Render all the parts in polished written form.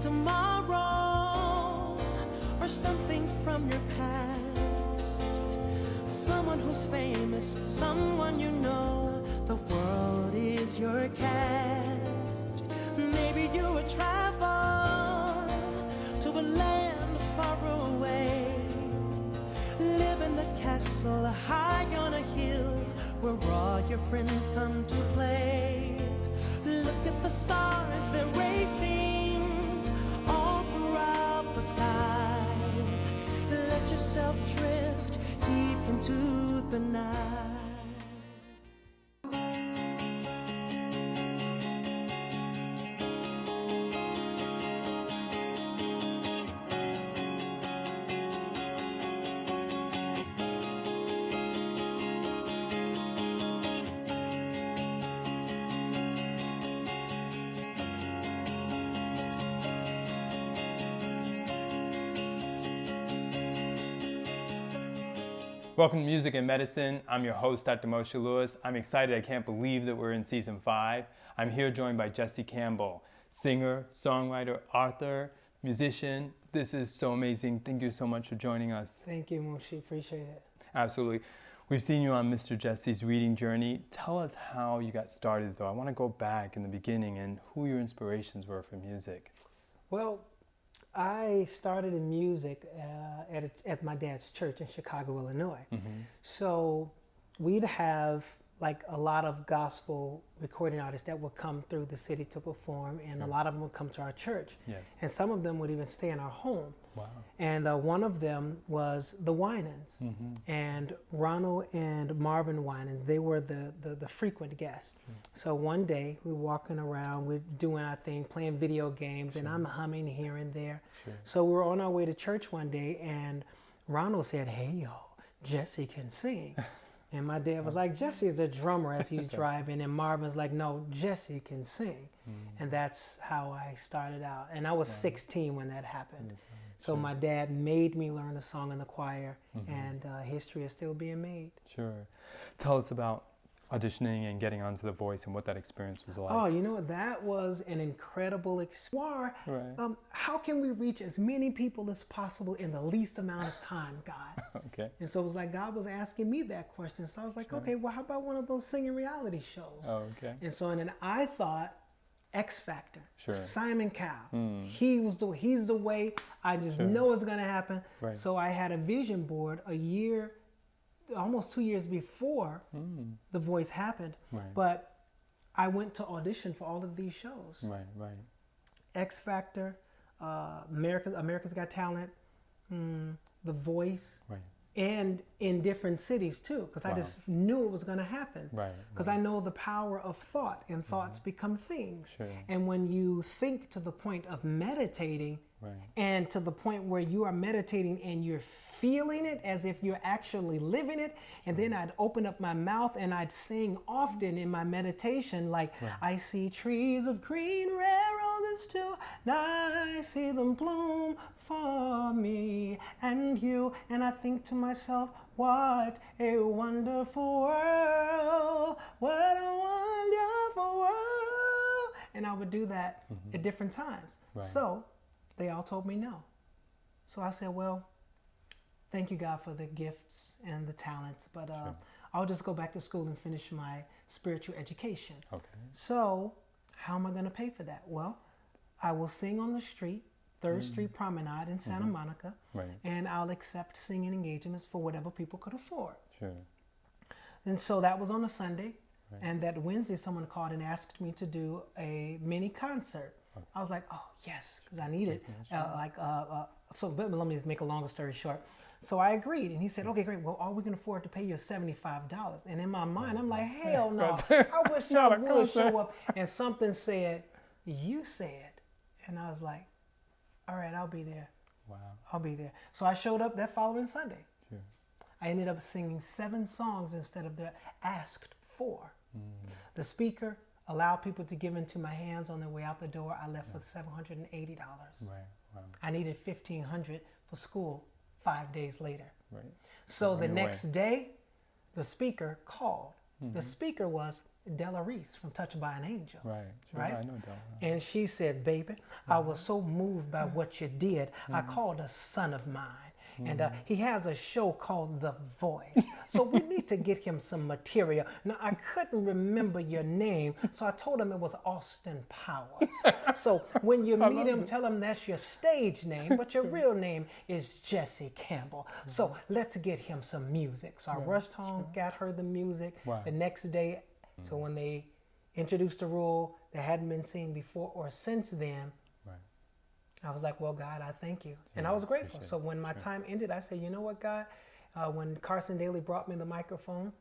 tomorrow or something from your past. Someone who's famous, someone you know. The world is your cast. Maybe you would travel to a land far away. Live in the castle high on a hill where all your friends come to play. Look at the stars, they're racing all throughout the sky. Let yourself drift deep into the night. Welcome to Music and Medicine. I'm your host, Dr. Moshe Lewis. I'm excited. I can't believe that we're in season 5. I'm here joined by Jesse Campbell, singer, songwriter, author, musician. This is so amazing. Thank you so much for joining us. Thank you, Moshe. Appreciate it. Absolutely. We've seen you on Mr. Jesse's reading journey. Tell us how you got started, though. I want to go back in the beginning and who your inspirations were for music. Well, I started in music at my dad's church in Chicago, Illinois. Mm-hmm. So we'd have like a lot of gospel recording artists that would come through the city to perform, and a lot of them would come to our church. Yes. And some of them would even stay in our home. Wow. And one of them was the Winans. Mm-hmm. And Ronald and Marvin Winans, they were the frequent guests. Sure. So one day we're walking around, we're doing our thing, playing video games, and I'm humming here and there. Sure. So we were on our way to church one day, and Ronald said, "Hey, yo, Jesse can sing." And my dad was like, "Jesse's a drummer," as he's driving. And Marvin's like, "No, Jesse can sing." And that's how I started out. And I was 16 when that happened. So my dad made me learn a song in the choir, and history is still being made. Sure. Tell us about auditioning and getting onto The Voice and what that experience was like. Oh, you know, that was an incredible experience. Right. How can we reach as many people as possible in the least amount of time, God? Okay. And so it was like God was asking me that question. So I was like, okay, well, how about one of those singing reality shows? Oh, okay. And so and then I thought X Factor, Sure. Simon Cowell. He's the way. I just know it's gonna happen. Right. So I had a vision board almost 2 years before The Voice happened. Right. But I went to audition for all of these shows. Right, right. X Factor, America's Got Talent, The Voice, Right. and in different cities too, because I just knew it was going to happen. Right. Because I know the power of thought, and thoughts become things. Sure. And when you think to the point of meditating, Right. and to the point where you are meditating and you're feeling it as if you're actually living it, and then I'd open up my mouth and I'd sing often in my meditation, like, I see trees of green roses too, and I see them bloom for me and you, and I think to myself, what a wonderful world, what a wonderful world. And I would do that at different times. Right. So they all told me no. So I said, well, thank you, God, for the gifts and the talents, but I'll just go back to school and finish my spiritual education. Okay. So how am I going to pay for that? Well, I will sing on the street, 3rd Street Promenade in Santa Monica, Right. and I'll accept singing engagements for whatever people could afford. Sure. And so that was on a Sunday, and that Wednesday someone called and asked me to do a mini concert. I was like, oh, yes, because I needed so but let me just make a longer story short. So I agreed, and he said, okay, great. Well, all we can afford to pay you is $75. And in my mind, I'm like, hell no. I wish y'all would show up. And something said, you said. And I was like, all right, I'll be there. Wow. I'll be there. So I showed up that following Sunday. Sure. I ended up singing 7 songs instead of the asked for. The speaker allowed people to give into my hands on their way out the door. I left with $780. Right. Wow. I needed $1,500 for school 5 days later. Right. So the next day, the speaker called The speaker was Belarus from Touched by an Angel. Right. Sure. Right? I know Della. And she said, baby, I was so moved by what you did. I called a son of mine. And he has a show called The Voice. So we need to get him some material. Now, I couldn't remember your name, so I told him it was Austin Powers. So when you meet him, tell him that's your stage name, but your real name is Jesse Campbell. So let's get him some music. So I rushed home, got her the music. The next day, so when they introduced the rule that hadn't been seen before or since then, I was like, well, God, I thank you. And I was grateful. So when my time ended, I said, you know what, God? When Carson Daly brought me the microphone,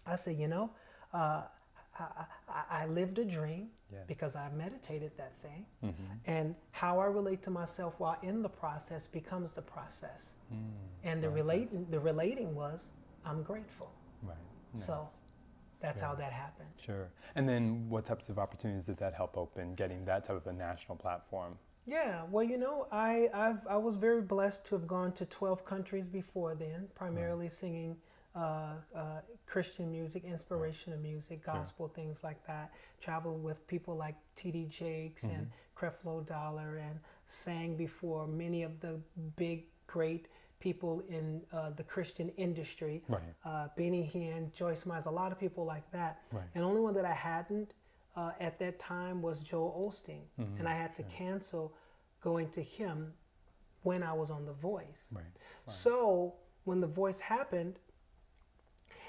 I said, you know, I lived a dream because I meditated that thing. And how I relate to myself while in the process becomes the process. And the relating was, I'm grateful. Right. Nice. So that's how that happened. Sure. And then what types of opportunities did that help open, getting that type of a national platform? Yeah, well, you know, I was very blessed to have gone to 12 countries before then, primarily singing Christian music, inspirational music, gospel, things like that. Traveled with people like T.D. Jakes and Creflo Dollar, and sang before many of the big, great people in the Christian industry. Benny Hinn, Joyce Myers, a lot of people like that. And the only one that I hadn't at that time was Joel Osteen, and I had to cancel going to him when I was on The Voice. So when The Voice happened,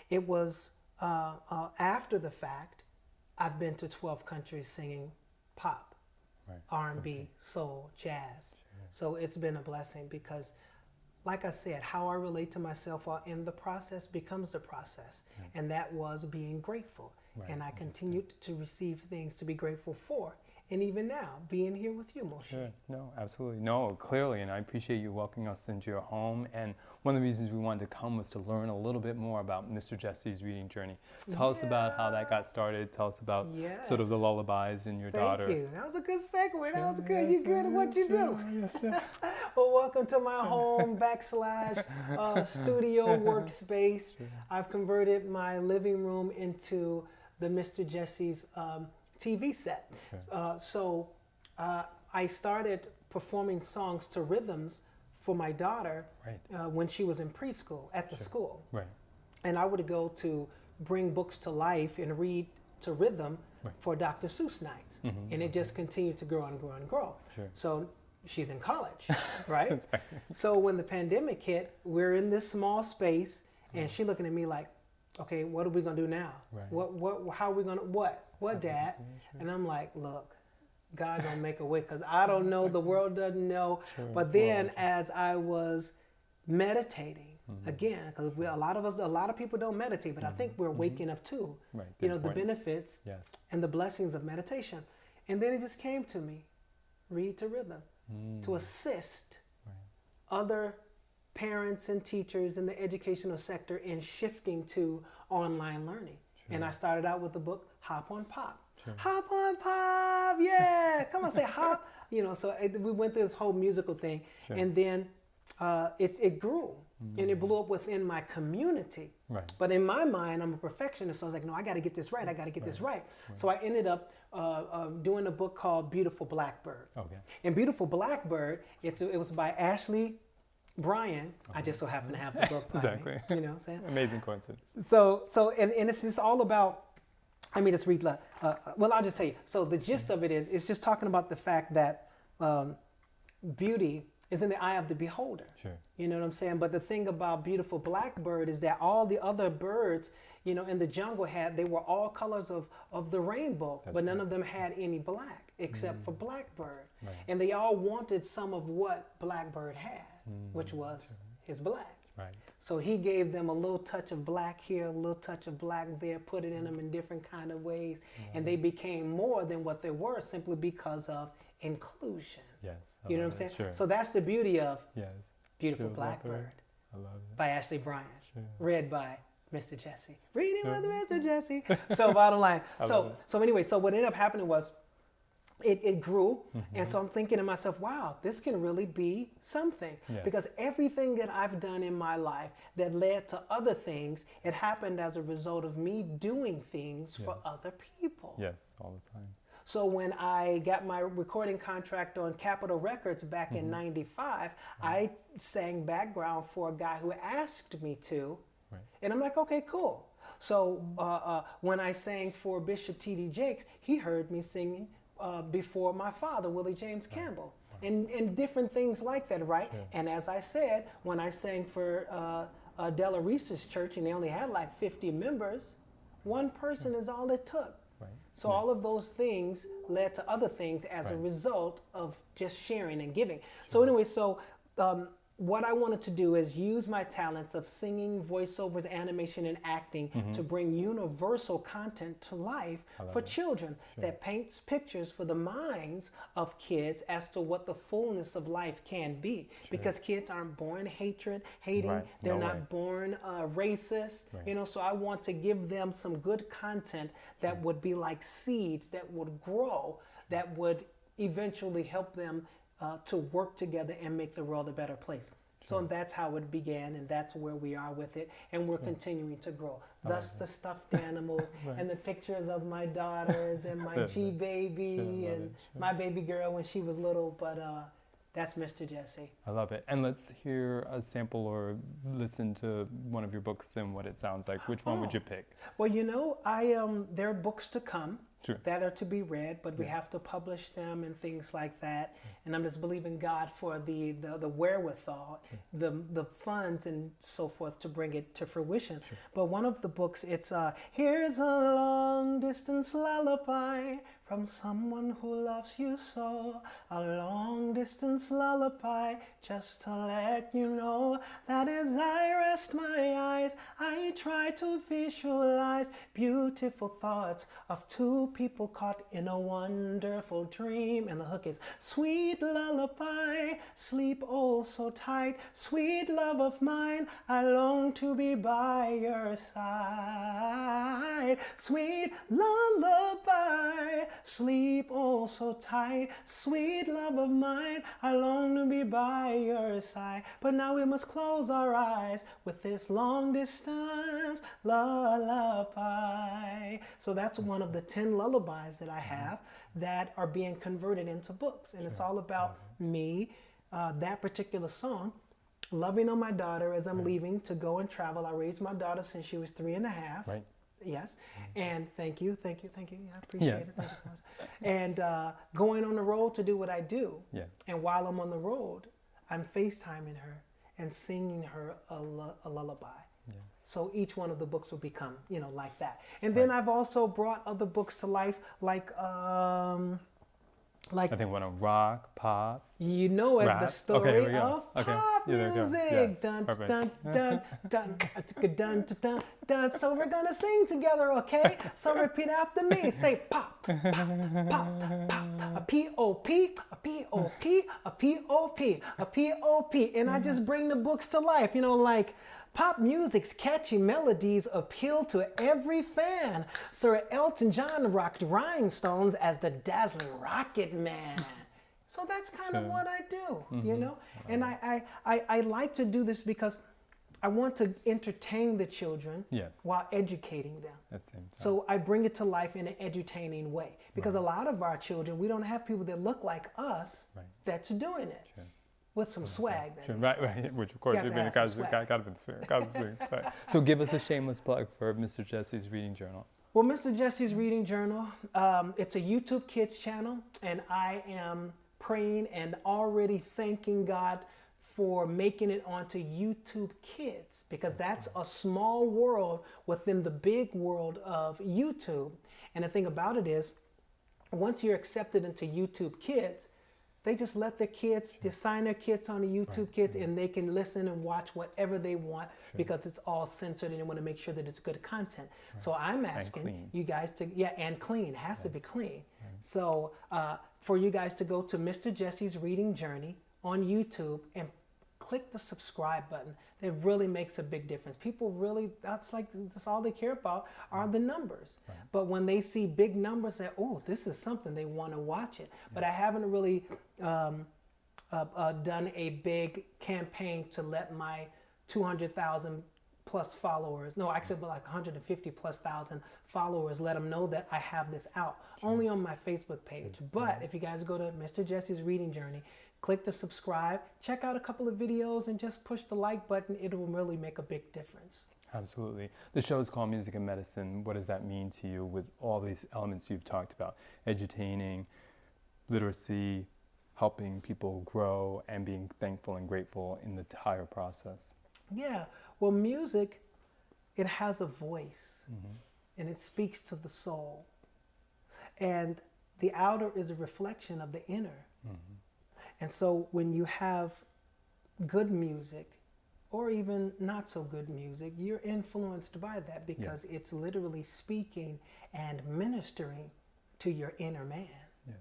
it was after the fact. I've been to 12 countries singing pop, R&B, soul, jazz. So it's been a blessing because, like I said, how I relate to myself while in the process becomes the process, and that was being grateful. And I continued to receive things to be grateful for. And even now, being here with you, Moshe. Sure. No, absolutely. No, clearly. And I appreciate you welcoming us into your home. And one of the reasons we wanted to come was to learn a little bit more about Mr. Jesse's reading journey. Tell us about how that got started. Tell us about sort of the lullabies in your daughter. Thank you. That was a good segue. That was good. You're good at what you do. Yes, sir. Well, welcome to my home / studio workspace. I've converted my living room into the Mr. Jesse's TV set. So I started performing songs to rhythms for my daughter when she was in preschool at the school. And I would go to bring books to life and read to rhythm for Dr. Seuss nights. And it just continued to grow and grow and grow. So she's in college, right? So when the pandemic hit, we're in this small space and she's looking at me like, okay, what are we gonna do now? How are we gonna, what, Dad? And I'm like, look, God gonna make a way, because I don't know, the world doesn't know. But then as I was meditating, again, because a lot of people don't meditate, but I think we're waking up too, you know, the benefits and the blessings of meditation. And then it just came to me, read to rhythm, to assist other parents and teachers in the educational sector in shifting to online learning. And I started out with the book Hop on Pop. Hop on Pop, yeah, come on, say hop. You know, so we went through this whole musical thing, and then it grew, and it blew up within my community. But in my mind, I'm a perfectionist, so I was like, no, I got to get this right. I got to get this right. So I ended up doing a book called Beautiful Blackbird. And Beautiful Blackbird, it was by Ashley Brian. I just so happen to have the book by me, you know what I'm saying? Amazing coincidence. So and it's just all about, I mean, just read, well, I'll just tell you. So the gist of it is, it's just talking about the fact that beauty is in the eye of the beholder. You know what I'm saying? But the thing about Beautiful Blackbird is that all the other birds, you know, in the jungle they were all colors of the rainbow, but none of them had any black except for Blackbird. And they all wanted some of what Blackbird had, which was his black. So he gave them a little touch of black here, a little touch of black there, put it in them in different kind of ways, and they became more than what they were simply because of inclusion. You know what I'm saying? So that's the beauty of Beautiful Blackbird. I love it. By Ashley Bryan, read by Mr. Jesse. Reading with Mr. Jesse. So bottom line. So anyway, so what ended up happening was it grew. And so I'm thinking to myself, wow, this can really be something. Yes. Because everything that I've done in my life that led to other things, it happened as a result of me doing things for other people. Yes, all the time. So when I got my recording contract on Capitol Records back in '95, I sang background for a guy who asked me to. Right. And I'm like, okay, cool. So when I sang for Bishop T.D. Jakes, he heard me singing before my father, Willie James Campbell, and different things like that, right? Sure. And as I said, when I sang for Belarus church, and they only had like 50 members, one person is all it took. Right. So all of those things led to other things as a Right. result of just sharing and giving. So anyway, what I wanted to do is use my talents of singing, voiceovers, animation, and acting to bring universal content to life for children that paints pictures for the minds of kids as to what the fullness of life can be. Because kids aren't born hating, Right. they're No not way. born racist, Right. so I want to give them some good content that would be like seeds that would grow, that would eventually help them to work together and make the world a better place. So that's how it began, and that's where we are with it, and we're continuing to grow. Thus the stuffed animals and the pictures of my daughters and my G-baby and my baby girl when she was little, but that's Mr. Jesse. I love it. And let's hear a sample or listen to one of your books and what it sounds like. Which one would you pick? Well, there are books to come. Sure. That are to be read, but we have to publish them and things like that. And I'm just believing God for the wherewithal, the funds and so forth to bring it to fruition. Sure. But one of the books, it's here's a long distance lullaby from someone who loves you so. A long distance lullaby just to let you know that as I rest my eyes, I try to visualize beautiful thoughts of two people caught in a wonderful dream. And the hook is, sweet lullaby, sleep oh so tight, sweet love of mine, I long to be by your side. Sweet lullaby, sleep oh so tight, sweet love of mine, I long to be by your side. But now we must close our eyes with this long distance lullaby. So that's one of the 10 lullabies that I have that are being converted into books. And it's all about me, that particular song, loving on my daughter as I'm leaving to go and travel. I raised my daughter since she was 3.5. Right. Yes. And thank you. Yeah, I appreciate Yes. it. Thank you so much. And going on the road to do what I do. Yeah. And while I'm on the road, I'm FaceTiming her and singing her a lullaby. Yes. So each one of the books will become, like that. And then I've also brought other books to life, like I think one of rock, pop. You know it, rap. the story Okay, here we go. of Okay, pop yeah, there we go. music. Yes, Dun, perfect. dun, dun, dun, dun, dun, dun, dun. So we're gonna sing together, okay? So repeat after me. Say pop, pop, pop, pop. A P-O-P, a P-O-P, a P-O-P, a P-O-P. And I just bring the books to life, like pop music's catchy melodies appeal to every fan. Sir Elton John rocked rhinestones as the dazzling Rocket Man. So that's kind of what I do, And I like to do this because I want to entertain the children while educating them. At the same time. So I bring it to life in an edutaining way. Because a lot of our children, we don't have people that look like us that's doing it. Sure. With some swag. Sure. Right. Which of course, Got to you've been have some swag. got to. So give us a shameless plug for Mr. Jesse's Reading Journal. Well, Mr. Jesse's Reading Journal, it's a YouTube Kids channel, and I am praying and already thanking God for making it onto YouTube Kids, because that's a small world within the big world of YouTube. And the thing about it is, once you're accepted into YouTube Kids, they just let their kids, they sign their kids on the YouTube Kids, and they can listen and watch whatever they want because it's all censored and they want to make sure that it's good content. So I'm asking you guys to, and clean, has to be clean. So for you guys to go to Mr. Jesse's Reading Journey on YouTube and click the subscribe button. That really makes a big difference. People really, that's all they care about are the numbers. Right. But when they see big numbers, they, oh, this is something, they want to watch it. But I haven't really done a big campaign to let my 200,000 plus followers, no, actually like 150 plus thousand followers, let them know that I have this out. Only on my Facebook page. But if you guys go to Mr. Jesse's Reading Journey, click the subscribe, check out a couple of videos, and just push the like button. It will really make a big difference. Absolutely. The show is called Music and Medicine. What does that mean to you with all these elements you've talked about? Edutaining, literacy, helping people grow, and being thankful and grateful in the entire process. Yeah, well, music, it has a voice, and it speaks to the soul. And the outer is a reflection of the inner. And so when you have good music, or even not so good music, you're influenced by that because it's literally speaking and ministering to your inner man. Yes.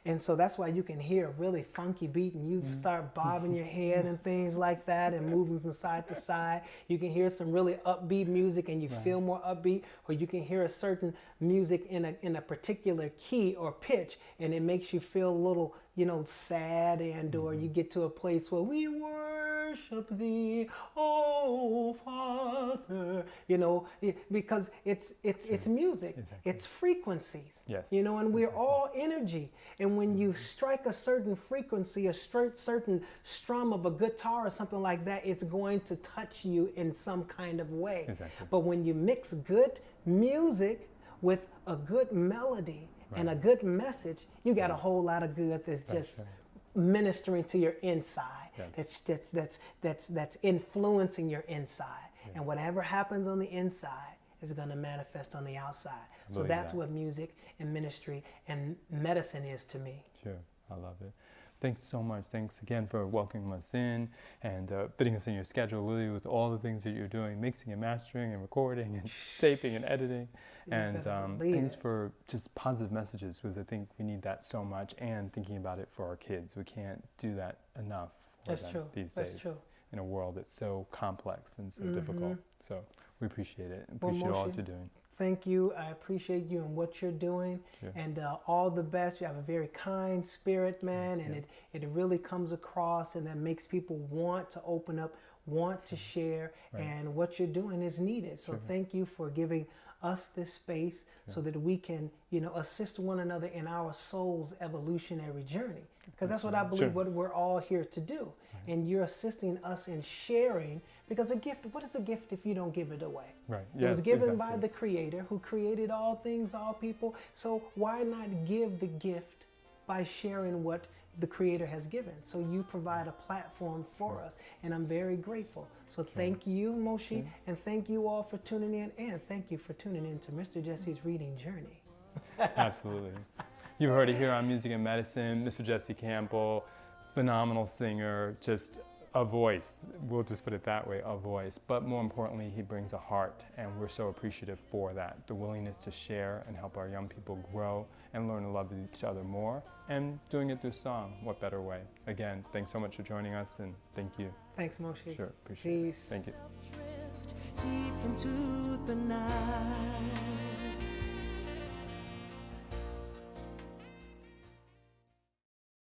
And so that's why you can hear a really funky beat and you start bobbing your head and things like that and moving from side to side. You can hear some really upbeat music and you feel more upbeat, or you can hear a certain music in a particular key or pitch and it makes you feel a little, sad, and or you get to a place where we worship thee, oh Father, because it's music, it's frequencies, and we're all energy. And when you strike a certain frequency, a certain strum of a guitar or something like that, it's going to touch you in some kind of way. But when you mix good music with a good melody and a good message, you got a whole lot of good that's just ministering to your inside. That's influencing your inside. And whatever happens on the inside is going to manifest on the outside. So that's what music and ministry and medicine is to me. Sure, I love it. Thanks so much. Thanks again for welcoming us in and fitting us in your schedule, Lily, with all the things that you're doing, mixing and mastering and recording and taping and editing. And thanks for just positive messages, because I think we need that so much, and thinking about it for our kids. We can't do that enough these days in a world that's so complex and so difficult. So we appreciate it. Appreciate all that you're doing. Thank you. I appreciate you and what you're doing, and all the best. You have a very kind spirit, man, and it really comes across, and that makes people want to open up, want to share, and what you're doing is needed. So thank you for giving us this space so that we can, assist one another in our soul's evolutionary journey. Because that's what I believe what we're all here to do. And you're assisting us in sharing, because a gift, what is a gift if you don't give it away? Right. It was given by the Creator who created all things, all people. So why not give the gift by sharing what the Creator has given? So you provide a platform for us, and I'm very grateful. So thank you, Moshi, and thank you all for tuning in, and thank you for tuning in to Mr. Jesse's Reading Journey. Absolutely. You've heard it here on Music and Medicine. Mr. Jesse Campbell, phenomenal singer, just a voice. We'll just put it that way, a voice. But more importantly, he brings a heart, and we're so appreciative for that. The willingness to share and help our young people grow and learn to love each other more, and doing it through song. What better way? Again, thanks so much for joining us, and thank you. Thanks, Moshi. Sure, appreciate it. Peace. Thank you. Deep into the night.